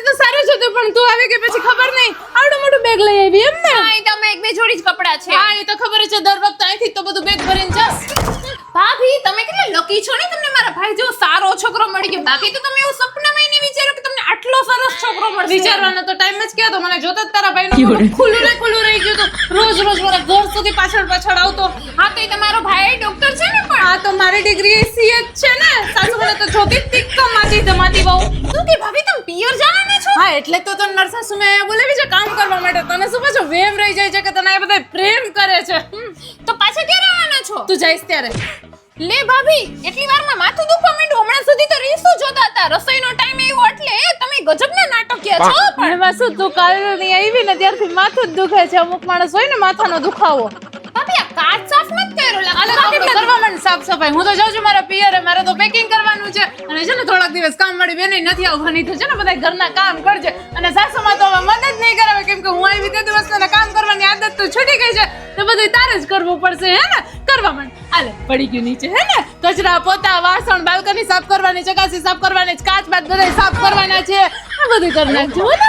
તો સારું જ હતું પણ તું આવી ગઈ પછી ખબર નહીં આવડું મોટું બેગ લઈ આવી એમ ને હા, એ તમે એક બે જોડી જ કપડાં છે. હા એ તો ખબર છે દર વખત અહીંથી તો બધું બેગ ભરીને જાસ ભાભી તમે કેટલા લકી છો ને, તમને મારા ભાઈ જેવો સારો છોકરો મળી ગયો. બાકી તો તમે એવું સપનામાં નહીં વિચારો કે તમને આટલો સરસ છોકરો મળશે. વિચારવાનો તો ટાઈમ જ ક્યાં તો મને જોતા જ તારા ભાઈનું ખુલ્લું રહી ગયું તો રોજ મારા ઘર સુધી પાછળ આવતો. હા, તો એ તમારો ભાઈ ડોક્ટર છે ને પણ. આ તો મારી ડિગ્રી સીએ જ છે ને સાસુ મને તો જોતી જ તીક્કા માતી બહુ. શું કે ભાભી તમે પિયર જવાના છો? હા એટલે તો તને મારી સાસુ મેં અહીંયા બોલાવી છે કામ કરવા માટે. તને શું પાછો વેમ રહી જાય છે કે તને આ બધા પ્રેમ કરે છે. તો પાછા ક્યારે આવવાના છો? તું જઈશ ત્યારે. લે ભાભી, એટલી વારમાં માથું દુખવા માંડ્યું. હમણાં સુધી તો રીસો જોતા હતા. રસોઈનો ટાઈમ આવ્યો એટલે તમે ગજબના નાટકીય છો પણ. એમાં શું તું કાલની આવી ને ત્યારથી માથું જ દુખે છે. અમુક માણસ હોય ને માથાનો દુખાવો. ભાભી આ કાચ સાફ મત કર્યો અલે લાગે. તો કેટલા કરવા માંડ સાફ સફાઈ. હું તો જાઉં છું મારા પિયરે. મારે તો પેકિંગ કરવાનું છે અને છે ને થોડાક દિવસ કામ વાળી બેન નથી આવવાની તો છે ને બધા ઘરના કામ કરજે. અને સાસુમાં તો હવે મદદ નહીં કરાવે કેમ કે હું આવી તે દિવસ તને કામ કરવાની આદત તો છૂટી ગઈ છે તો બધું તારે જ કરવું પડશે હે ને. કરવા માંડ. આલે પડી ગયું નીચે હે ને. કચરા પોતા વાસણ બાલ્કની સાફ કરવાની, ચકાસી સાફ કરવાની, કાચ બાદ બધા સાફ કરવાના છે. આ બધું કરી નાખજો હો ને.